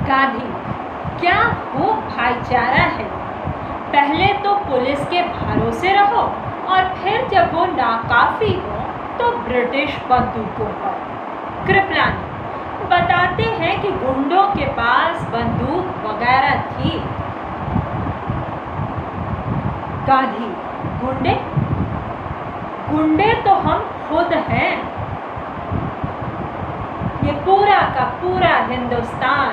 गांधी, क्या वो भाईचारा है? पहले तो पुलिस के भरोसे रहो और फिर जब वो नाकाफी हो तो ब्रिटिश बंदूकों पर। कृपलानी बताते हैं कि गुंडों के पास बंदूक वगैरह थी। गांधी, गुंडे? गुंडे तो हम खुद हैं। ये पूरा का पूरा हिंदुस्तान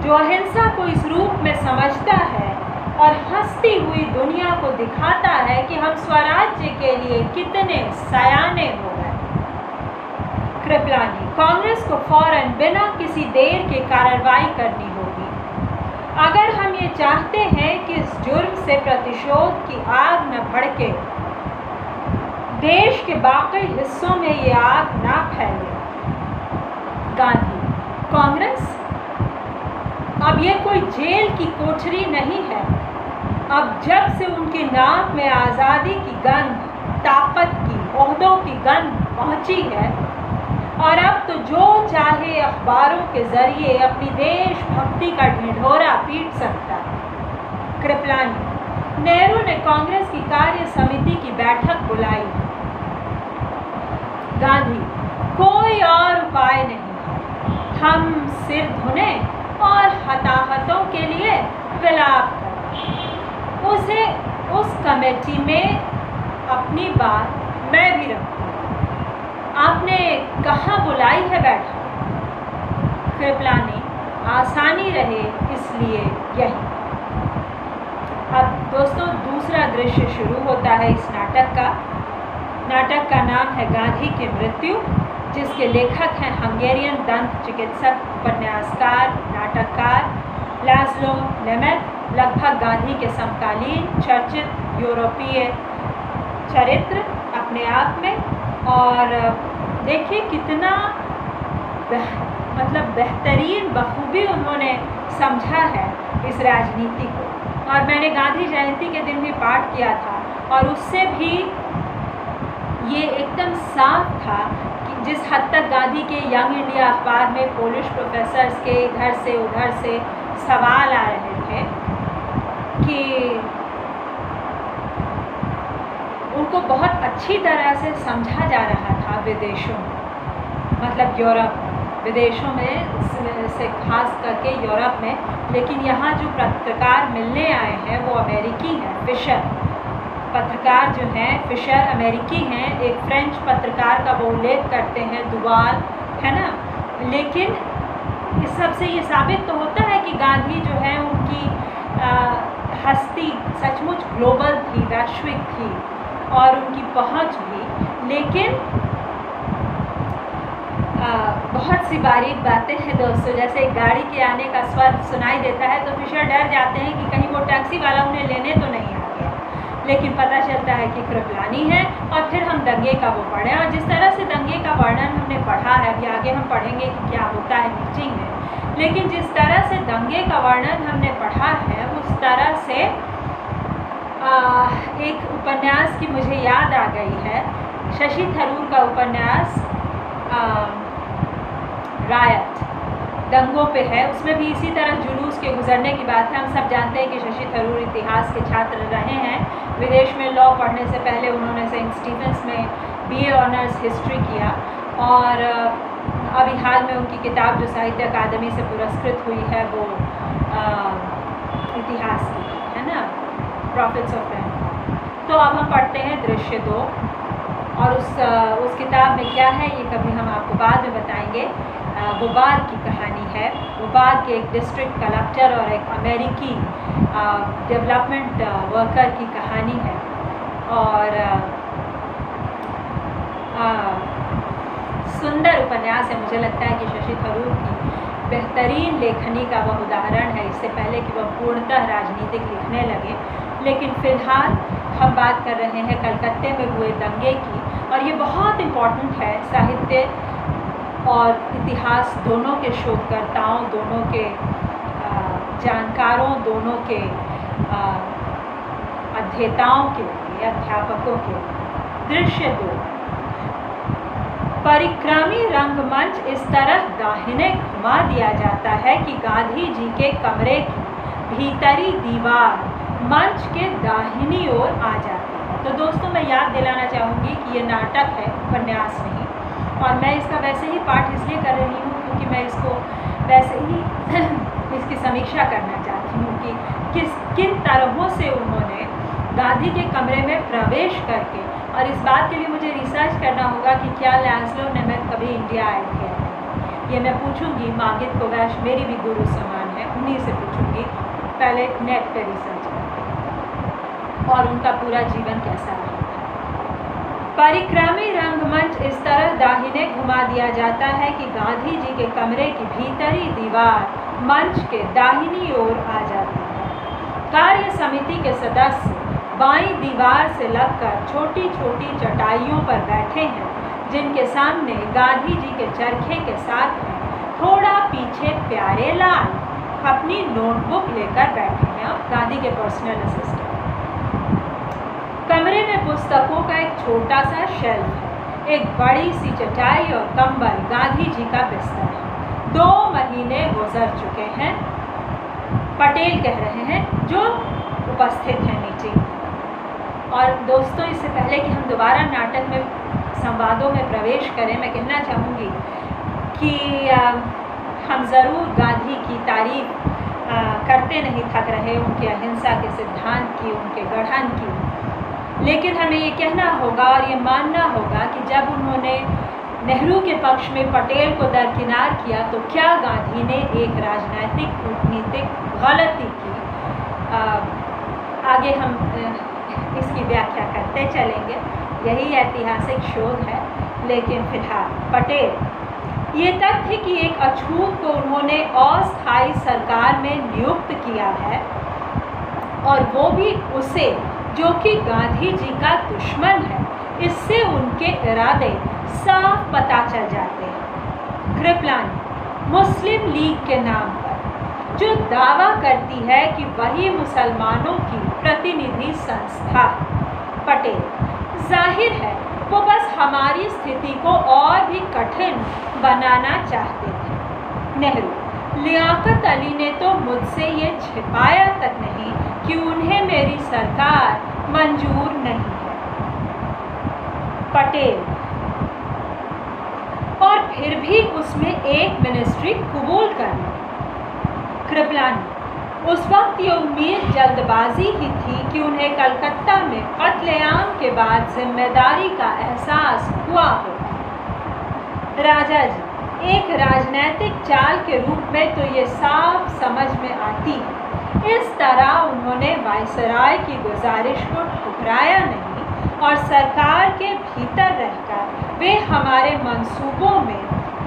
जो अहिंसा को इस रूप में समझता है और हंसती हुई दुनिया को दिखाता है कि हम स्वराज्य के लिए कितने सयाने हो गए। कृपलानी, कांग्रेस को फौरन बिना किसी देर के कार्रवाई करनी होगी। अगर हम ये चाहते हैं कि इस जुर्म से प्रतिशोध की आग न भड़के, देश के बाकी हिस्सों में ये आग ना फैले। गांधी, कांग्रेस? अब ये कोई जेल की कोठरी नहीं है। अब जब से उनके नाम में आज़ादी की गंध, ताकत की, ओहदों की गंध पहुंची है, और अब तो जो चाहे अखबारों के जरिए अपनी देशभक्ति का ढिंढोरा पीट सकता है। कृपलानी, नेहरू ने कांग्रेस की कार्य समिति की बैठक बुलाई। गांधी, कोई और उपाय नहीं। हम सिर धुने और हताहतों के लिए विलाप करें। उस कमेटी में अपनी बात मैं भी रखूँ। आपने कहाँ बुलाई है बैठक? कृपलानी, आसानी रहे इसलिए यही। अब दोस्तों दूसरा दृश्य शुरू होता है इस नाटक का। नाटक का नाम है गांधी की मृत्यु, जिसके लेखक हैं हंगेरियन दंत चिकित्सक, उपन्यासकार, नाटककार लाज़्लो नेमेट, लगभग गांधी के समकालीन चर्चित यूरोपीय चरित्र अपने आप में। और देखिए कितना बेहतरीन बखूबी उन्होंने समझा है इस राजनीति को। और मैंने गांधी जयंती के दिन भी पाठ किया था और उससे भी ये एकदम साफ था कि जिस हद तक गांधी के यंग इंडिया अखबार में पोलिश प्रोफेसर्स के इधर से उधर से सवाल आ रहे थे कि उनको बहुत अच्छी तरह से समझा जा रहा था विदेशों में, मतलब यूरोप विदेशों में से खास करके यूरोप में, लेकिन यहाँ जो पत्रकार मिलने आए हैं वो अमेरिकी हैं। फिशर पत्रकार जो हैं, फिशर अमेरिकी हैं। एक फ्रेंच पत्रकार का वो उल्लेख करते हैं, दुवाल, है ना। लेकिन इस सब से ये साबित तो होता है कि गांधी जो है उनकी हस्ती सचमुच ग्लोबल थी, वैश्विक थी और उनकी पहुंच भी। लेकिन बहुत सी बारीक बातें हैं दोस्तों, जैसे गाड़ी के आने का स्वर सुनाई देता है तो फिशर डर जाते हैं कि कहीं वो टैक्सी वाला उन्हें लेने तो नहीं आ गया। लेकिन पता चलता है कि कृपलानी है। और फिर हम दंगे का वो पढ़ें, और जिस तरह से दंगे का वर्णन हमने पढ़ा है, अभी आगे हम पढ़ेंगे कि क्या होता है मीटिंग में, लेकिन जिस तरह से दंगे का वर्णन हमने पढ़ा है उस तरह से एक उपन्यास की मुझे याद आ गई है, शशि थरूर का उपन्यास रायट, दंगों पे है। उसमें भी इसी तरह जुलूस के गुजरने की बात है। हम सब जानते हैं कि शशि थरूर इतिहास के छात्र रहे हैं। विदेश में लॉ पढ़ने से पहले उन्होंने सेंट स्टीफेंस में BA ऑनर्स हिस्ट्री किया, और अभी हाल में उनकी किताब जो साहित्य अकादमी से पुरस्कृत हुई है वो इतिहास की है ना, प्रॉफिट्स ऑफ पेन। तो अब हम पढ़ते हैं दृश्य 2, और उस किताब में क्या है ये कभी हम आपको बाद में बताएंगे। वोबाद की कहानी है। वोबाद के एक डिस्ट्रिक्ट कलेक्टर और एक अमेरिकी डेवलपमेंट वर्कर की कहानी है। और सुंदर उपन्यास है। मुझे लगता है कि शशि थरूर की बेहतरीन लेखनी का वह उदाहरण है, इससे पहले कि वह पूर्णतः राजनीतिक लिखने लगे। लेकिन फ़िलहाल हम बात कर रहे हैं कलकत्ते में हुए दंगे की, और ये बहुत इम्पॉर्टेंट है साहित्य और इतिहास दोनों के शोधकर्ताओं, दोनों के जानकारों, दोनों के अध्येताओं के लिए, अध्यापकों के लिए। दृश्य 2। परिक्रामी रंगमंच इस तरह दाहिने घुमा दिया जाता है कि गांधी जी के कमरे की भीतरी दीवार मंच के दाहिनी ओर आ जाती है। तो दोस्तों, मैं याद दिलाना चाहूँगी कि ये नाटक है, उपन्यास नहीं, और मैं इसका वैसे ही पाठ इसलिए कर रही हूँ क्योंकि मैं इसको वैसे ही इसकी समीक्षा करना चाहती हूँ कि किन तरहों से उन्होंने गांधी के कमरे में प्रवेश करके, और इस बात के लिए मुझे रिसर्च करना होगा कि क्या लैंसलो नेमेथ कभी इंडिया आए थे, ये मैं पूछूंगी। मागिद कोवैश मेरी भी गुरु समान है, उन्हीं से पूछूंगी, पहले नेट पे रिसर्च करके, और उनका पूरा जीवन कैसा रहा था। परिक्रामी रंगमंच इस तरह दाहिने घुमा दिया जाता है कि गांधी जी के कमरे की भीतरी दीवार मंच के दाहिनी ओर आ जाती है। कार्य समिति के सदस्य बाईं दीवार से लगकर छोटी छोटी चटाइयों पर बैठे हैं, जिनके सामने गांधी जी के चरखे के साथ में थोड़ा पीछे प्यारे लाल अपनी नोटबुक लेकर बैठे हैं, और गांधी के पर्सनल असिस्टेंट। कमरे में पुस्तकों का एक छोटा सा शेल्फ है, एक बड़ी सी चटाई और कंबल गांधी जी का बिस्तर है। 2 महीने गुजर चुके हैं, पटेल कह रहे हैं जो उपस्थित हैं मीटिंग। और दोस्तों, इससे पहले कि हम दोबारा नाटक में संवादों में प्रवेश करें, मैं कहना चाहूँगी कि हम ज़रूर गांधी की तारीफ करते नहीं थक रहे, उनके अहिंसा के सिद्धांत की, उनके गढ़न की, लेकिन हमें ये कहना होगा और ये मानना होगा कि जब उन्होंने नेहरू के पक्ष में पटेल को दरकिनार किया तो क्या गांधी ने एक राजनीतिक कूटनीतिक गलती की। आगे हम इसकी व्याख्या करते चलेंगे, यही ऐतिहासिक शोध है। लेकिन फिलहाल पटेल, ये तथ्य कि एक अछूत को उन्होंने अस्थायी सरकार में नियुक्त किया है, और वो भी उसे जो कि गांधी जी का दुश्मन है, इससे उनके इरादे साफ पता चल जाते हैं। कृपलानी मुस्लिम लीग के नाम पर जो दावा करती है कि वही मुसलमानों की प्रतिनिधि संस्था, पटेल जाहिर है वो बस हमारी स्थिति को और भी कठिन बनाना चाहते थे। नेहरू, लियाकत अली ने तो मुझसे ये छिपाया तक नहीं कि उन्हें मेरी सरकार मंजूर नहीं है। पटेल, और फिर भी उसमें एक मिनिस्ट्री कबूल कर ली। कृपलानी, उस वक्त ये उम्मीद जल्दबाजी ही थी कि उन्हें कलकत्ता में कत्लेआम के बाद जिम्मेदारी का एहसास हुआ होगा। राजा जी, एक राजनैतिक चाल के रूप में तो ये साफ समझ में आती है। इस तरह उन्होंने वायसराय की गुजारिश को ठुकराया नहीं, और सरकार के भीतर रहकर वे हमारे मंसूबों में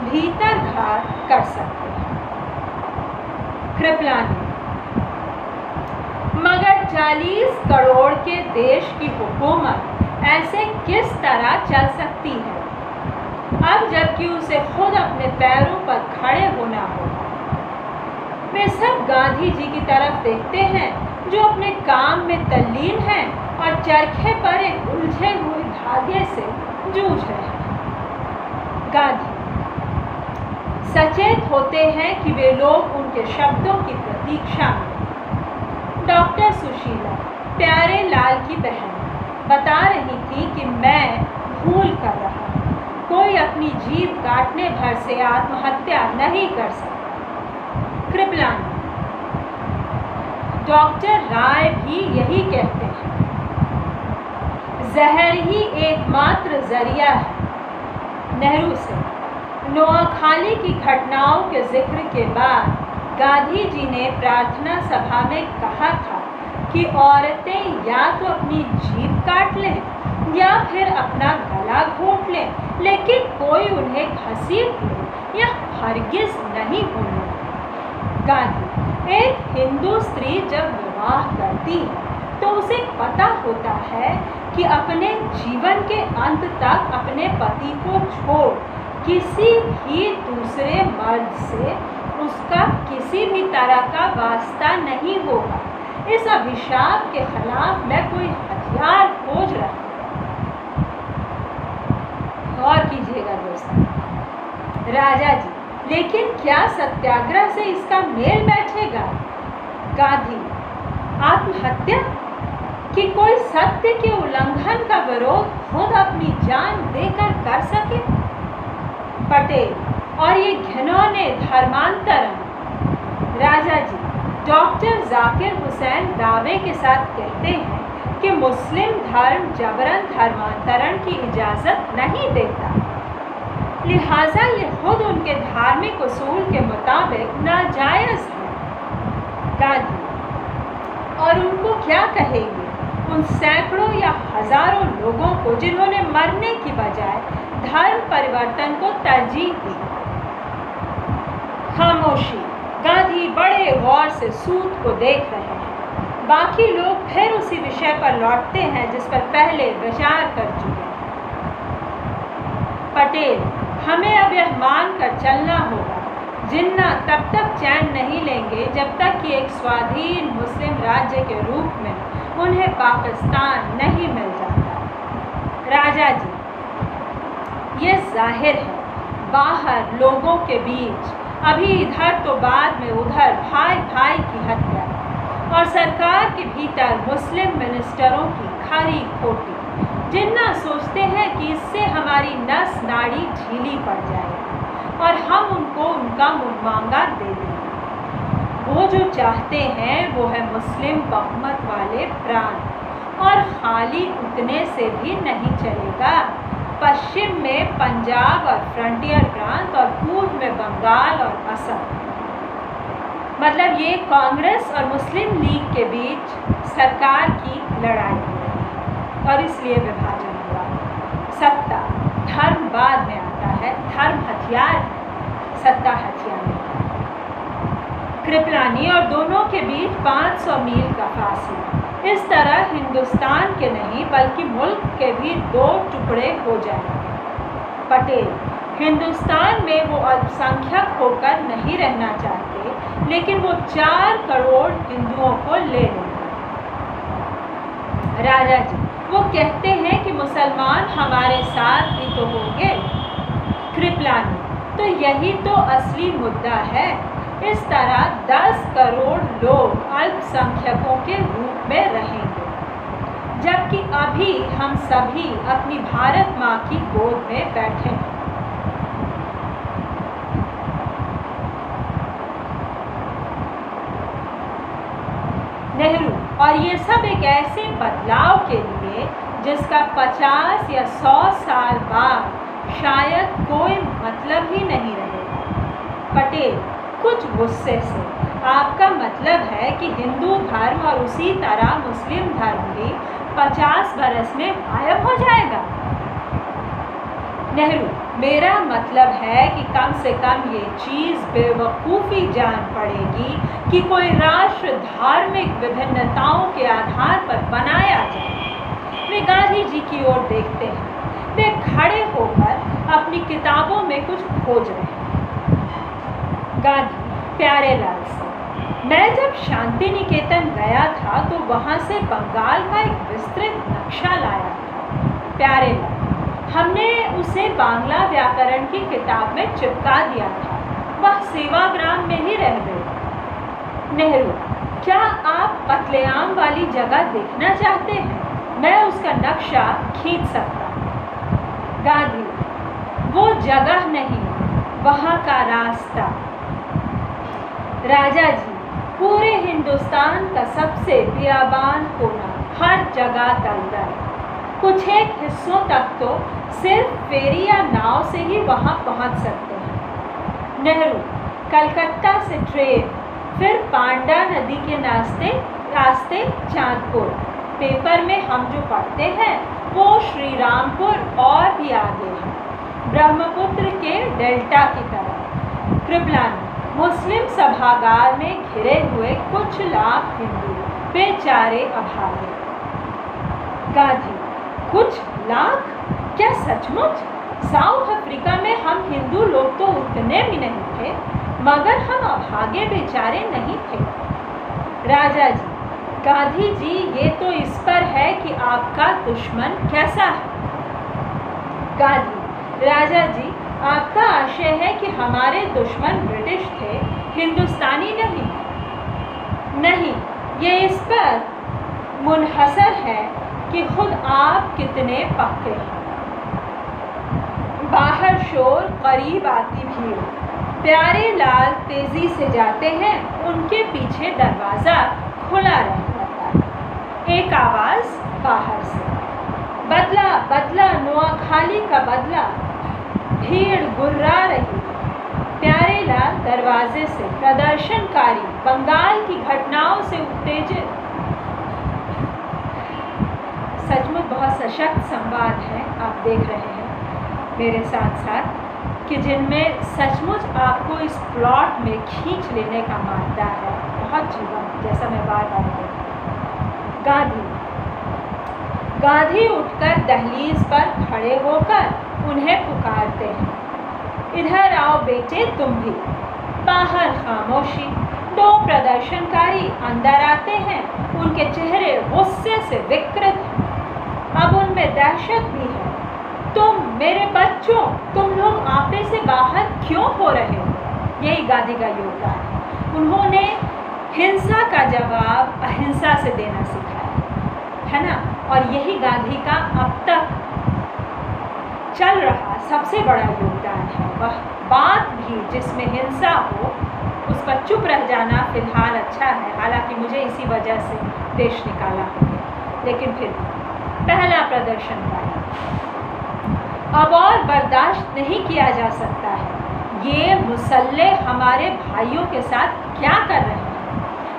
भीतर घात कर सकते हैं। कृपलानी, मगर 40 करोड़ के देश की हुकूमत ऐसे किस तरह चल सकती है, अब जबकि उसे खुद अपने पैरों पर खड़े होना होगा। वे सब गांधी जी की तरफ देखते हैं जो अपने काम में तल्लीन हैं और चरखे पर एक उलझे हुए धागे से जूझ रहे हैं। गांधी सचेत होते हैं कि वे लोग उनके शब्दों की प्रतीक्षा में। डॉक्टर सुशीला, प्यारे लाल की बहन, बता रही थी कि मैं भूल कर रहा हूँ, कोई अपनी जीभ काटने भर से आत्महत्या नहीं कर सकता। कृपलानी, डॉक्टर राय भी यही कहते हैं। जहर ही एकमात्र जरिया है। नेहरू से नोआखाली की घटनाओं के जिक्र के बाद गांधी जी ने प्रार्थना सभा में कहा था कि औरतें या तो अपनी जीभ काट लें या फिर अपना गला घोंट लें, लेकिन कोई उन्हें घसीट ले या हरगिज नहीं होने। गांधी, एक हिंदू स्त्री जब विवाह करती है तो उसे पता होता है कि अपने जीवन के अंत तक अपने पति को छोड़ किसी भी दूसरे मर्द से उसका किसी भी तरह का वास्ता नहीं होगा। इस अभिशाप के खिलाफ मैं कोई हथियार खोज रहा हूँ। गौर कीजिएगा दोस्तों। राजा जी, लेकिन क्या सत्याग्रह से इसका मेल बैठेगा? गांधी, आत्महत्या? कि कोई सत्य के उल्लंघन का विरोध खुद अपनी जान देकर कर सके? पटेल, और ये घिनौने धर्मांतरण? राजा जी, डॉक्टर जाकिर हुसैन दावे के साथ कहते हैं कि मुस्लिम धर्म जबरन धर्मांतरण की इजाज़त नहीं देता, लिहाजा ये खुद उनके धार्मिक उसूल के मुताबिक नाजायज़ है। गांधी, और उनको क्या कहेंगे उन सैकड़ों या हजारों लोगों को जिन्होंने मरने की बजाय धर्म परिवर्तन को तरजीह दी? खामोशी। गांधी बड़े गौर से सूत को देख रहे हैं। बाकी लोग फिर उसी विषय पर लौटते हैं जिस पर पहले विचार कर चुके हैं। पटेल, हमें अब यह मानकर चलना होगा, जिन्ना तब तक चैन नहीं लेंगे जब तक कि एक स्वाधीन मुस्लिम राज्य के रूप में उन्हें पाकिस्तान नहीं मिल जाता। राजा जी, ये जाहिर है बाहर लोगों के बीच अभी इधर तो बाद में उधर भाई भाई की हत्या, और सरकार के भीतर मुस्लिम मिनिस्टरों की खरी खोटी, जिन्ना सोचते हैं कि इससे हमारी नस नाड़ी ढीली पड़ जाएगी और हम उनको उनका मुँहमांगा दे देंगे। वो जो चाहते हैं वो है मुस्लिम बहुमत वाले प्रांत, और खाली उतने से भी नहीं चलेगा। पश्चिम में पंजाब और फ्रंटियर प्रांत, और पूर्व में बंगाल और असम। मतलब ये कांग्रेस और मुस्लिम लीग के बीच सरकार की लड़ाई हो रही है और इसलिए विभाजन हुआ। सत्ता, धर्म बाद में आता है, धर्म हथियार है, सत्ता हथियार नहीं। कृपलानी, और दोनों के बीच 500 मील का फासला। इस तरह हिंदुस्तान के नहीं बल्कि मुल्क के भी 2 टुकड़े हो जाएंगे। पटेल, हिंदुस्तान में वो अल्पसंख्यक होकर नहीं रहना चाहते, लेकिन वो 4 करोड़ हिंदुओं को ले लेंगे। राजा जी, वो कहते हैं कि मुसलमान हमारे साथ भी तो होंगे। कृपलानी, तो यही तो असली मुद्दा है। इस तरह 10 करोड़ लोग अल्पसंख्यकों के रूप में रहेंगे, जबकि अभी हम सभी अपनी भारत माँ की गोद में बैठे हैं। नेहरू, और ये सब एक ऐसे बदलाव के लिए जिसका 50 या 100 साल बाद शायद कोई मतलब ही नहीं रहेगा। पटेल, कुछ गुस्से से, आपका मतलब है कि हिंदू धर्म और उसी तरह मुस्लिम धर्म भी 50 बरस में गायब हो जाएगा? नेहरू, मेरा मतलब है कि कम से कम ये चीज़ बेवकूफ़ी जान पड़ेगी कि कोई राष्ट्र धार्मिक विभिन्नताओं के आधार पर बनाया जाए। वे गांधी जी की ओर देखते हैं। वे खड़े होकर अपनी किताबों में कुछ खोज रहे हैं। गांधी, प्यारेलाल से, मैं जब शांति निकेतन गया था तो वहाँ से बंगाल का एक विस्तृत नक्शा लाया था। प्यारेलाल, हमने उसे बांग्ला व्याकरण की किताब में चिपका दिया था। वह सेवाग्राम में ही रह गई। नेहरू, क्या आप कत्लेआम वाली जगह देखना चाहते हैं? मैं उसका नक्शा खींच सकता हूँ। गांधी, वो जगह नहीं, वहाँ का रास्ता। राजा जी, पूरे हिंदुस्तान का सबसे बियाबान कोना, हर जगह दलदल। कुछ एक हिस्सों तक तो सिर्फ फेरी या नाव से ही वहाँ पहुँच सकते हैं। नेहरू, कलकत्ता से ट्रेन, फिर पांडा नदी के रास्ते चांदपुर। पेपर में हम जो पढ़ते हैं वो श्री रामपुर और भी आगे है, ब्रह्मपुत्र के डेल्टा की तरफ। कृपलानी, मुस्लिम सभागार में घिरे हुए कुछ लाख हिंदू, बेचारे अभागे। गांधी, कुछ लाख? क्या सचमुच? साउथ अफ्रीका में हम हिंदू लोग तो उतने भी नहीं थे, मगर हम अभागे बेचारे नहीं थे। राजा जी, गांधी जी, ये तो इस पर है कि आपका दुश्मन कैसा है। गांधी, राजा जी, आपका आशय है कि हमारे दुश्मन ब्रिटिश थे, हिंदुस्तानी नहीं। नहीं, ये इस पर मुनहसर है कि खुद आप कितने पक्के हैं। बाहर शोर, करीब आती भीड़। प्यारे लाल तेजी से जाते हैं, उनके पीछे दरवाज़ा खुला रहता है। एक आवाज़ बाहर से, बदला बदला नोआखाली का बदला। भीड़ गुर्रा रही। प्यारे लाल दरवाजे से प्रदर्शनकारी बंगाल की घटनाओं से उत्तेजित। सचमुच बहुत सशक्त संवाद है, आप देख रहे हैं मेरे साथ साथ, कि जिनमें सचमुच आपको इस प्लॉट में खींच लेने का मादा है। बहुत जीवंत, जैसा मैं बार बार कहती। गांधी उठकर दहलीज पर खड़े होकर उन्हें पुकारते हैं, इधर आओ बेटे तुम भी। बाहर खामोशी। दो प्रदर्शनकारी अंदर आते हैं, उनके चेहरे गुस्से से विकृत हैं। अब उनमें दहशत भी है। तुम मेरे बच्चों, तुम लोग आपे से बाहर क्यों हो रहे हो? यही गांधी का योगदान है। उन्होंने हिंसा का जवाब अहिंसा से देना सिखाया, है ना? और यही गांधी का अब तक चल रहा सबसे बड़ा योगदान है। वह बात भी जिसमें हिंसा हो, उस पर चुप रह जाना फिलहाल अच्छा है। हालांकि मुझे इसी वजह से देश निकाला हो गया, लेकिन फिर पहला प्रदर्शनकारी, अब और बर्दाश्त नहीं किया जा सकता है। ये मुसल्ले हमारे भाइयों के साथ क्या कर रहे हैं?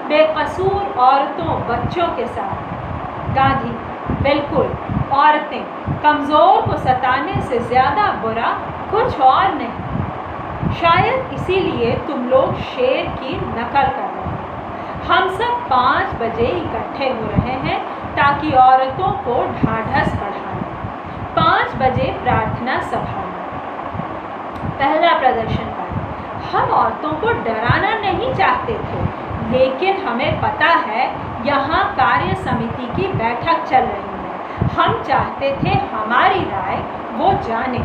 बेकसूर औरतों, बच्चों के साथ। गांधी, बिल्कुल, औरतें। कमज़ोर को सताने से ज़्यादा बुरा कुछ और नहीं। शायद इसीलिए तुम लोग शेर की नकल कर रहे हो। हम सब 5 बजे इकट्ठे हो रहे हैं ताकि औरतों को ढाढ़स बढ़ाएं। 5 बजे प्रार्थना सभा में। पहला प्रदर्शनकारी, हम औरतों को डराना नहीं चाहते थे, लेकिन हमें पता है यहाँ कार्य समिति की बैठक चल रही है। हम चाहते थे हमारी राय वो जाने।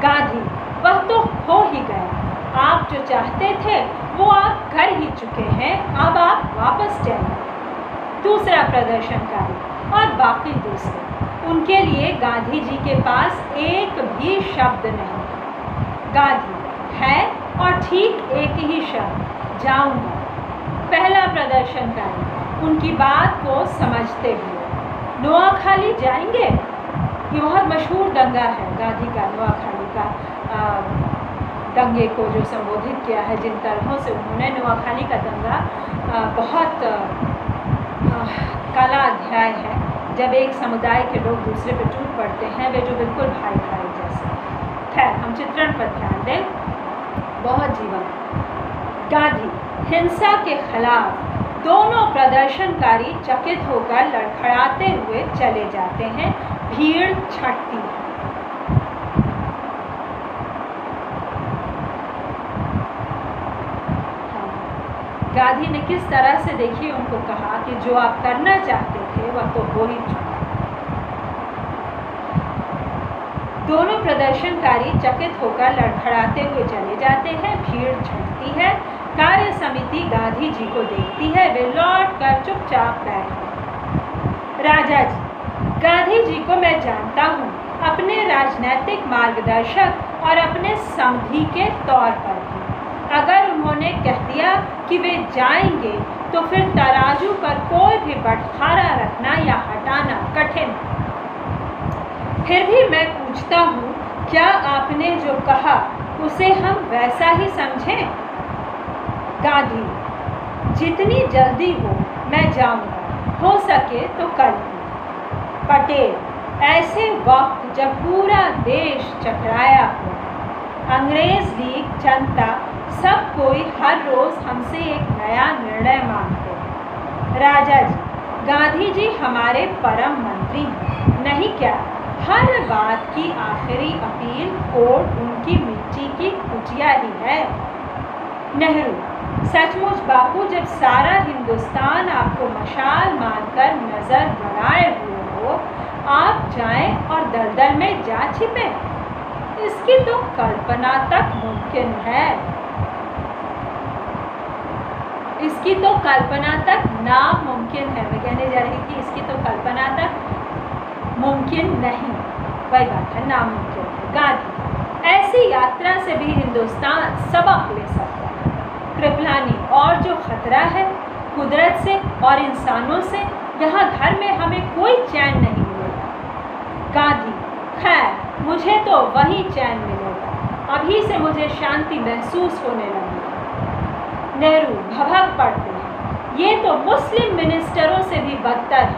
गांधी, वह तो हो ही गया। आप जो चाहते थे वो आप कर ही चुके हैं, अब आप वापस जाइए। दूसरा प्रदर्शनकारी और बाकी दूसरे, उनके लिए गांधी जी के पास एक भी शब्द नहीं। गांधी, है और ठीक एक ही शब्द, जाऊंगा। पहला प्रदर्शनकारी उनकी बात को समझते हुए, नोआखाली जाएंगे? ये बहुत मशहूर दंगा है गांधी का, नोआखाली का दंगे को जो संबोधित किया है, जिन तरहों से उन्होंने नोआखाली का दंगा, बहुत काला अध्याय है जब एक समुदाय के लोग दूसरे पे टूट पड़ते हैं, वे जो बिल्कुल भाई भाई जैसे। खैर, हम चित्रण पर ध्यान दें। बहुत जीवन। गांधी, हिंसा के खिलाफ। दोनों प्रदर्शनकारी चकित होकर लड़खड़ाते हुए चले जाते हैं। भीड़ छटती है। गांधी ने किस तरह से, देखिए, उनको कहा कि जो आप करना चाहते थे वह तो हो ही चुका। दोनों प्रदर्शनकारी चकित होकर लड़खड़ाते हुए चले जाते हैं। भीड़ छटती है। कार्य समिति गांधी जी को देखती है। वे लौट कर चुपचाप बैठे। राजा जी, गांधी जी को मैं जानता हूँ, अपने राजनैतिक मार्गदर्शक और अपने समधी के तौर पर भी। अगर उन्होंने कह दिया कि वे जाएंगे तो फिर तराजू पर कोई भी बटखारा रखना या हटाना कठिन। फिर भी मैं पूछता हूँ, क्या आपने जो कहा उसे हम वैसा ही समझें? गांधी, जितनी जल्दी हो मैं जाऊंगा, हो सके तो कल ही। पटेल, ऐसे वक्त जब पूरा देश चकराया हो, अंग्रेज लीग, जनता, सब कोई हर रोज हमसे एक नया निर्णय मांगते हैं। राजा जी, गांधी जी हमारे परम मंत्री हैं, नहीं क्या? हर बात की आखिरी अपील कोर्ट उनकी मिट्टी की कुटिया ही है। नेहरू, सचमुच बापू, जब सारा हिंदुस्तान आपको मशाल मानकर नजर गड़ाए हुए हो, आप जाएं और दलदल में जा छिपें? इसकी तो कल्पना तक मुमकिन है, इसकी तो कल्पना तक नामुमकिन है। मैं कहने जा रही थी इसकी तो कल्पना तक मुमकिन नहीं, वही बात है, नामुमकिन है। गांधी ऐसी यात्रा से भी हिंदुस्तान सबक ले सकता है। कृपलानी और जो खतरा है कुदरत से और इंसानों से, यहाँ घर में हमें कोई चैन नहीं मिलेगा। गांधी खैर मुझे तो वही चैन मिलेगा, अभी से मुझे शांति महसूस होने लगी। नेहरू भभक पड़ते हैं, ये तो मुस्लिम मिनिस्टरों से भी बदतर है।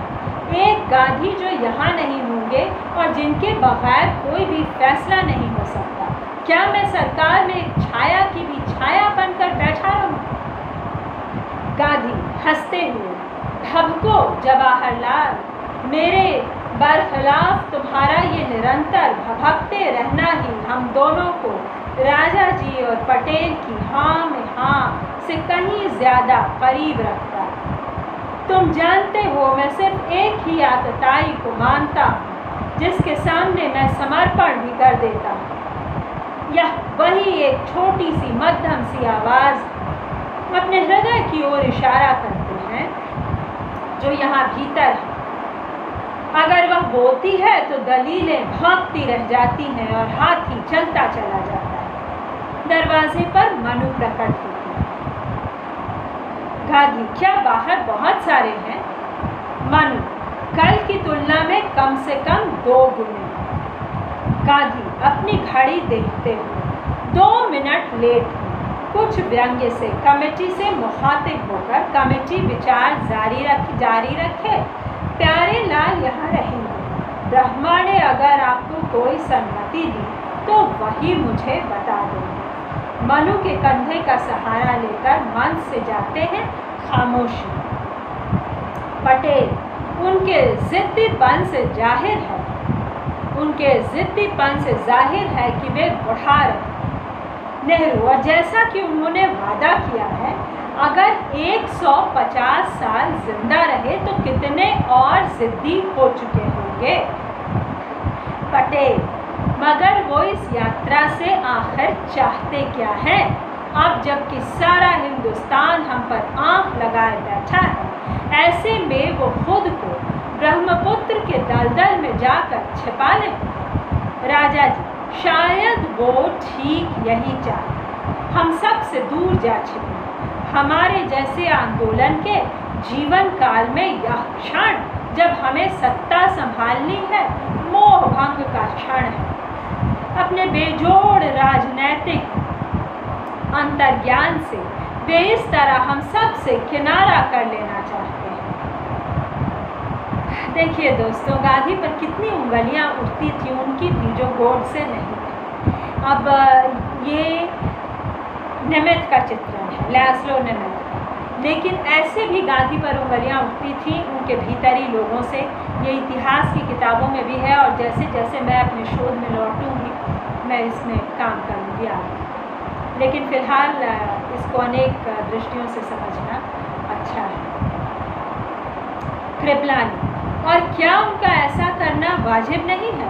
एक गांधी जो यहाँ नहीं होंगे और जिनके बगैर कोई भी फैसला नहीं हो सकता। क्या मैं सरकार में एक छाया की भी छाया बनकर बैठा रहूं? गांधी हंसते हुए, भभको जवाहरलाल, मेरे बरखिलाफ तुम्हारा ये निरंतर भभकते रहना ही हम दोनों को राजा जी और पटेल की हाँ में हाँ से कहीं ज़्यादा करीब रखता है। तुम जानते हो मैं सिर्फ एक ही आतताई को मानता हूँ जिसके सामने मैं समर्पण भी कर देता हूँ। यह वही एक छोटी सी मध्यम सी आवाज़ अपने हृदय की ओर इशारा करते हैं जो यहाँ भीतर है। अगर वह बोलती है तो दलीलें भागती रह जाती हैं और हाथी चलता चला जाता है। दरवाजे पर मनु प्रकट होती है। गांधी क्या बाहर बहुत सारे हैं? मनु कल की तुलना में कम से कम 2 गुने। गांधी अपनी घड़ी देखते हुए 2 मिनट लेट हुए। कुछ व्यंग्य से कमेटी से मुखातिब होकर कमेटी विचार जारी रखे। प्यारे लाल यहाँ रहेंगे। ब्रह्मा ने अगर आपको कोई सम्मति दी तो वही मुझे बता देंगे। मनु के कंधे का सहारा लेकर मंच से जाते हैं खामोशी। पटेल उनके जिद्दीपन से जाहिर है कि वे बढ़ा रहे। नेहरू और जैसा कि उन्होंने वादा किया है अगर 150 साल जिंदा रहे तो कितने और जिद्दी हो चुके होंगे। पटेल मगर वो इस यात्रा से आखिर चाहते क्या है? अब जबकि सारा हिंदुस्तान हम पर आंख लगाए बैठा है, ऐसे में वो खुद को ब्रह्मपुत्र के दलदल में जाकर छिपा लें। राजा जी शायद वो ठीक यही चाहे, हम सब से दूर जा छिपे। हमारे जैसे आंदोलन के जीवन काल में यह क्षण जब हमें सत्ता संभालनी है मोह भंग का क्षण है। अपने बेजोड़ राजनैतिक अंतर्ज्ञान से वे इस तरह हम सब से किनारा कर लेना चाहते हैं। देखिए दोस्तों गांधी पर कितनी उंगलियां उठती थी उनकी भी जो गोड से नहीं थी। अब ये निमित्त का चित्रण है, लैस्लो निमित्त का, लेकिन ऐसे भी गांधी पर उंगलियां उठती थी उनके भीतरी लोगों से। ये इतिहास की किताबों में भी है और जैसे जैसे मैं अपने शोध में लौटूंगी मैं इसमें काम करूँगी आगे। लेकिन फ़िलहाल इसको अनेक दृष्टियों से समझना अच्छा है। कृपलानी और क्या उनका ऐसा करना वाजिब नहीं है?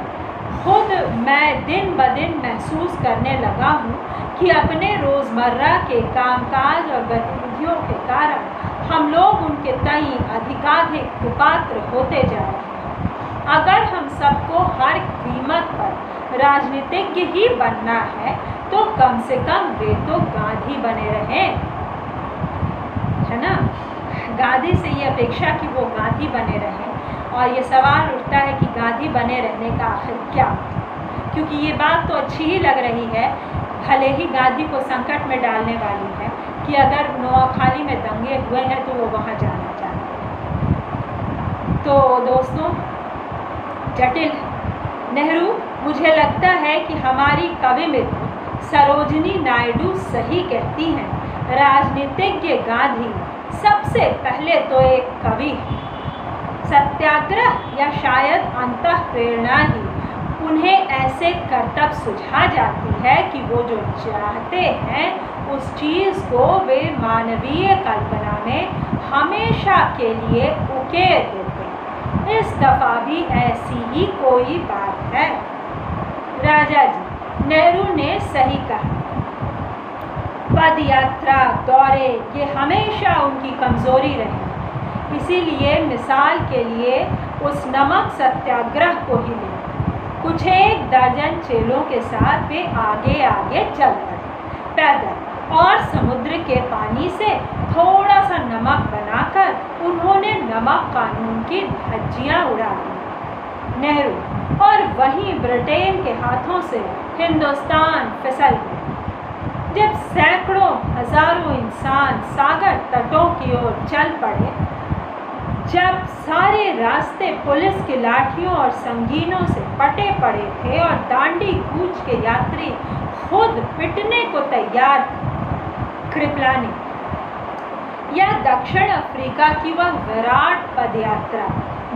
खुद मैं दिन ब दिन महसूस करने लगा हूँ कि अपने रोज़मर्रा के कामकाज और गतिविधियों के कारण हम लोग उनके तई अधिकाधिक कुपात्र होते जा रहे हैं। अगर हम सबको हर कीमत पर राजनीतिज्ञ ही बनना है तो कम से कम वे तो गांधी बने रहें, है ना? गांधी से ये अपेक्षा कि वो गांधी बने रहें। और ये सवाल उठता है कि गांधी बने रहने का आखिर क्या, क्योंकि ये बात तो अच्छी ही लग रही है, भले ही गांधी को संकट में डालने वाली है कि अगर नोआखाली में दंगे हुए हैं तो वो वहाँ जाना चाहते हैं। तो दोस्तों जटिल है। नेहरू मुझे लगता है कि हमारी कवि मित्र सरोजिनी नायडू सही कहती हैं, राजनीतिज्ञ गांधी सबसे पहले तो एक कवि है। सत्याग्रह या शायद अंतः प्रेरणा ही उन्हें ऐसे करतब सुझा जाती है कि वो जो चाहते हैं उस चीज़ को वे मानवीय कल्पना में हमेशा के लिए उकेर देते हैं। इस दफ़ा भी ऐसी ही कोई बात है। राजा जी नेहरू ने सही कहा, पद यात्रा, दौरे ये हमेशा उनकी कमज़ोरी रही। इसीलिए मिसाल के लिए उस नमक सत्याग्रह को ही ले, कुछ एक दर्जन चेलों के साथ वे आगे आगे चल पड़े पैदल, और समुद्र के पानी से थोड़ा सा नमक बनाकर उन्होंने नमक कानून की धज्जियाँ उड़ा दी। नेहरू और वहीं ब्रिटेन के हाथों से हिंदुस्तान फिसल गया। जब सैकड़ों हजारों इंसान सागर तटों की ओर चल पड़े, जब सारे रास्ते पुलिस की लाठियों और संगीनों से पटे पड़े थे और दांडी कूच के यात्री खुद पिटने को तैयार थे, कृपलानी या दक्षिण अफ्रीका की वह विराट पदयात्रा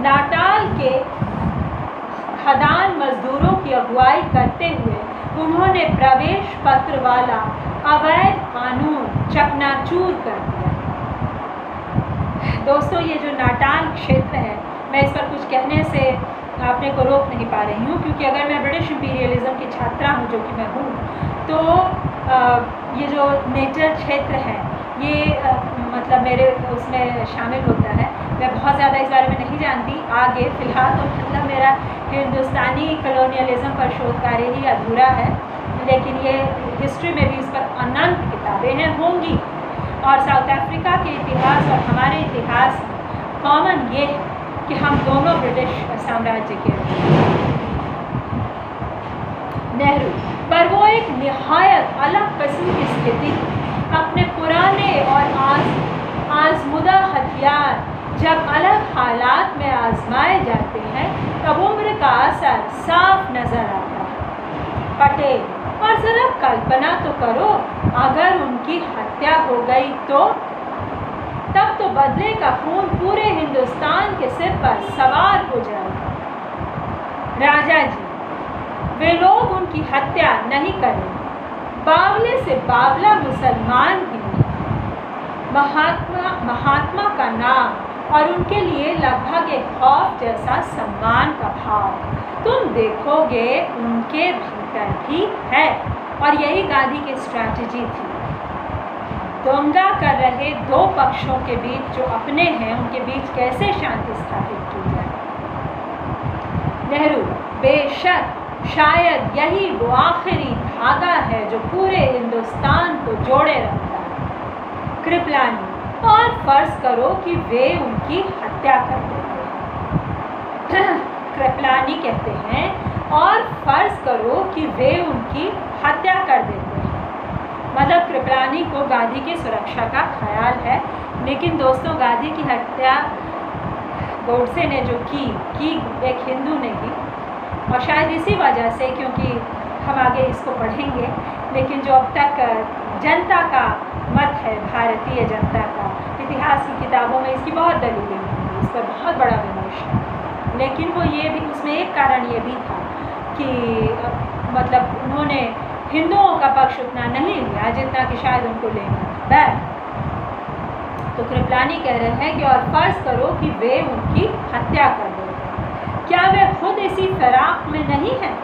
नाटाल के खदान मजदूरों की अगुवाई करते हुए उन्होंने प्रवेश पत्र वाला अवैध कानून चकनाचूर कर दिया। दोस्तों, ये जो नाटाल क्षेत्र है, मैं इस पर कुछ कहने से अपने को रोक नहीं पा रही हूँ, क्योंकि अगर मैं ब्रिटिश इंपीरियलिज्म की छात्रा हूँ, जो कि मैं हूँ, तो ये जो नेचर क्षेत्र है ये मतलब मेरे उसमें शामिल होता है। मैं बहुत ज़्यादा इस बारे में नहीं जानती। आगे फ़िलहाल तो मतलब मेरा हिंदुस्तानी कॉलोनियलिज्म पर शोध कार्य ही अधूरा है, लेकिन ये हिस्ट्री में भी इस पर अनंत किताबें हैं होंगी। और साउथ अफ्रीका के इतिहास और हमारे इतिहास कॉमन ये है कि हम दोनों ब्रिटिश साम्राज्य के। नेहरू पर वो एक निहायत अलग किस्म की स्थिति, अपने पुराने और आजमुदा हथियार जब अलग हालात में आजमाए जाते हैं तब उम्र का असर साफ नजर आता है। पटेल, और जरा कल्पना तो करो, अगर उनकी हत्या हो गई तो तब तो बदले का खून पूरे हिंदुस्तान के सिर पर सवार हो जाएगा। राजा जी, वे लोग उनकी हत्या नहीं करेंगे। बावले से बावला मुसलमान भी नहीं। महात्मा का नाम और उनके लिए लगभग एक खौफ जैसा सम्मान का भाव तुम देखोगे उनके भीतर भी है। और यही गांधी की स्ट्रैटेजी थी। दंगा कर रहे दो पक्षों के बीच जो अपने हैं, उनके बीच कैसे शांति स्थापित की जाए। नेहरू, बेशक शायद यही वो आखिरी धागा है जो पूरे हिंदुस्तान को जोड़े रखता है। कृपलानी, और फर्ज करो कि वे उनकी हत्या कर देते हैं। कृपलानी कहते हैं, और फर्ज करो कि वे उनकी हत्या कर देते हैं। मतलब कृपलानी को गांधी की सुरक्षा का ख्याल है, लेकिन दोस्तों गांधी की हत्या गोडसे ने जो की एक हिंदू ने की, और शायद इसी वजह से, क्योंकि हम आगे इसको पढ़ेंगे, लेकिन जो अब तक जनता का मत है, भारतीय जनता का, इतिहास की किताबों में इसकी बहुत दलीलें होंगी, इस पर बहुत बड़ा विमर्श है। लेकिन वो ये भी, उसमें एक कारण ये भी था कि मतलब उन्होंने हिंदुओं का पक्ष उतना नहीं लिया जितना कि शायद उनको लेना था। तो कृपलानी कह रहे हैं कि और फर्ज करो कि वे उनकी हत्या कर देते, क्या वे खुद इसी फिराक में नहीं हैं?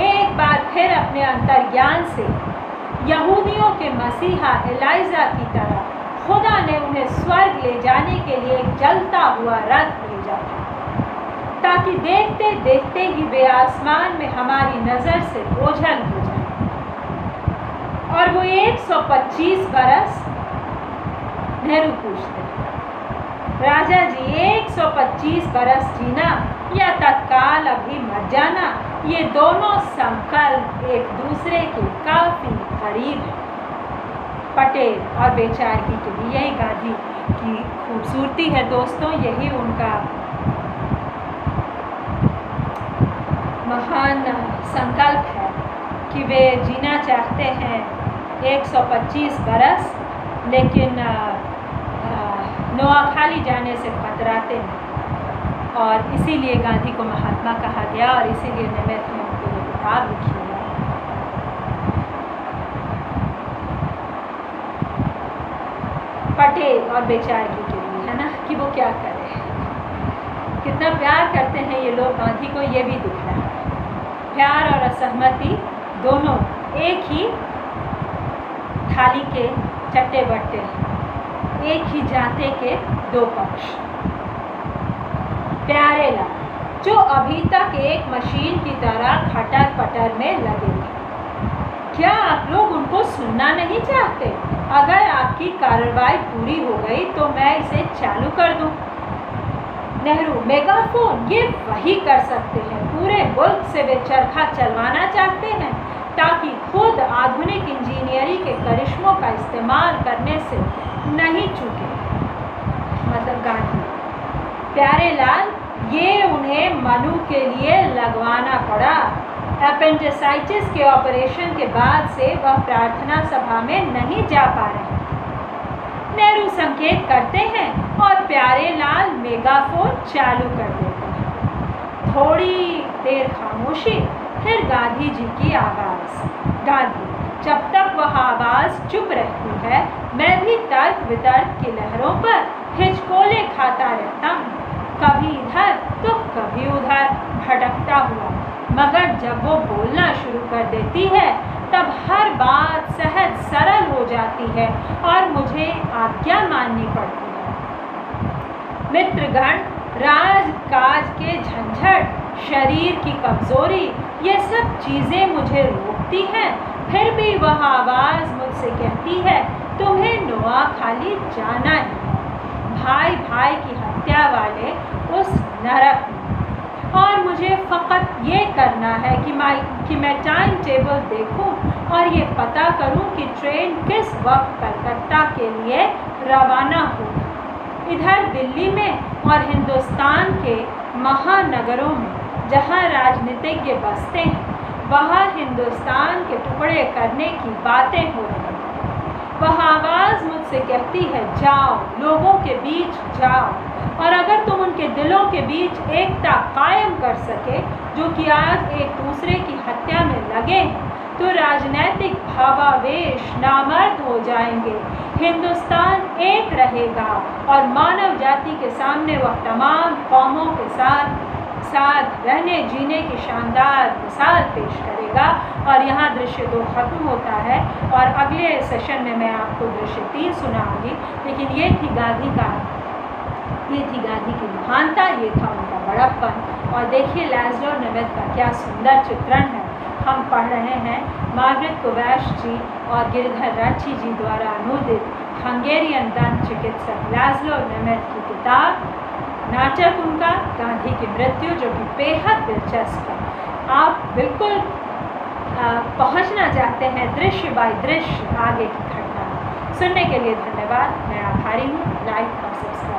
एक बार फिर अपने अंतर्ज्ञान से यहूदियों के मसीहा एलाइजा की तरह खुदा ने उन्हें स्वर्ग ले जाने के लिए एक जलता हुआ रथ भेजा था, ताकि देखते देखते ही वे आसमान में हमारी नज़र से ओझल हो जाए। और वो 125 बरस, नेहरू पूछते, राजा जी 125 बरस जीना या तत्काल अभी मर जाना, ये दोनों संकल्प एक दूसरे के काफी करीब हैं। पटेल और बेचारगी के लिए यही गांधी की खूबसूरती है दोस्तों, यही उनका महान संकल्प है कि वे जीना चाहते हैं 125 बरस, लेकिन नोआखाली जाने से कतराते नहीं। और इसीलिए गांधी को महात्मा कहा गया, और इसीलिए निमित्त ने उनकी ये किताब लिखी है। पटेल और बेचारगी के लिए, है ना, कि वो क्या करे, कितना प्यार करते हैं ये लोग गांधी को, ये भी दिख रहा है। प्यार और असहमति दोनों एक ही थाली के चट्टे बट्टे हैं, एक ही जाते के दो पक्ष। प्यारे लाल, जो अभी तक एक मशीन की तरह खटर पटर में लगे थे, क्या आप लोग उनको सुनना नहीं चाहते? अगर आपकी कार्रवाई पूरी हो गई तो मैं इसे चालू कर दूं। नेहरू, मेगाफोन ये वही कर सकते हैं। पूरे मुल्क से वे चरखा चलवाना चाहते हैं ताकि खुद आधुनिक इंजीनियरिंग के करिश्मों का इस्तेमाल करने से नहीं चूके। मतलब गांधी। प्यारे लाल, ये उन्हें मनु के लिए लगवाना पड़ा। एपेंडिसाइटिस के ऑपरेशन के बाद से वह प्रार्थना सभा में नहीं जा पा रहे। नेहरू संकेत करते हैं और प्यारे लाल मेगाफोन चालू कर देते हैं। थोड़ी देर खामोशी, फिर गांधी जी की आवाज़। गांधी, जब तक वह आवाज़ चुप रहती है मैं भी तर्क वितर्क की लहरों पर हिचकोले खाता रहता हूँ, कभी इधर तो कभी उधर भटकता हुआ, मगर जब वो बोलना शुरू कर देती है तब हर बात सहज सरल हो जाती है और मुझे आज्ञा माननी पड़ती है। मित्रगण, राजकाज के झंझट, शरीर की कमजोरी, ये सब चीज़ें मुझे रोकती हैं। फिर भी वह आवाज़ मुझसे कहती है, तुम्हें नोआखाली जाना है। भाई भाई की हत्या वाले उस नरक में। और मुझे फ़कत ये करना है कि मैं टाइम टेबल देखूं और ये पता करूं कि ट्रेन किस वक्त कलकत्ता के लिए रवाना होगी। इधर दिल्ली में और हिंदुस्तान के महानगरों में जहां राजनीतिज्ञ बसते हैं वहाँ हिंदुस्तान के टुकड़े करने की बातें हो रही हैं। वह आवाज़ मुझसे कहती है, जाओ, लोगों के बीच जाओ, और अगर तुम उनके दिलों के बीच एकता कायम कर सके जो कि आज एक दूसरे की हत्या में लगे हैं, तो राजनैतिक भावावेश नामर्द हो जाएंगे। हिंदुस्तान एक रहेगा और मानव जाति के सामने वह तमाम कौमों के साथ रहने जीने की शानदार मिसाल पेश करेगा। और यहाँ दृश्य 2 खत्म होता है और अगले सेशन में मैं आपको दृश्य 3 सुनाऊंगी। लेकिन ये थी गांधी की महानता, ये था उनका बड़प्पन। और देखिए लैज़्लो नेमेथ का क्या सुंदर चित्रण है। हम पढ़ रहे हैं मार्गरेट कोवैश जी और गिरधर रांची जी द्वारा अनुदित हंगेरियन दंत चिकित्सक लैज़्लो नेमेथ की किताब, नाटक उनका गांधी की मृत्यु, जो कि बेहद दिलचस्प है। आप बिल्कुल पहुंचना चाहते हैं दृश्य बाय दृश्य आगे की घटना। सुनने के लिए धन्यवाद। मैं आभारी हूँ। लाइक और सब्सक्राइब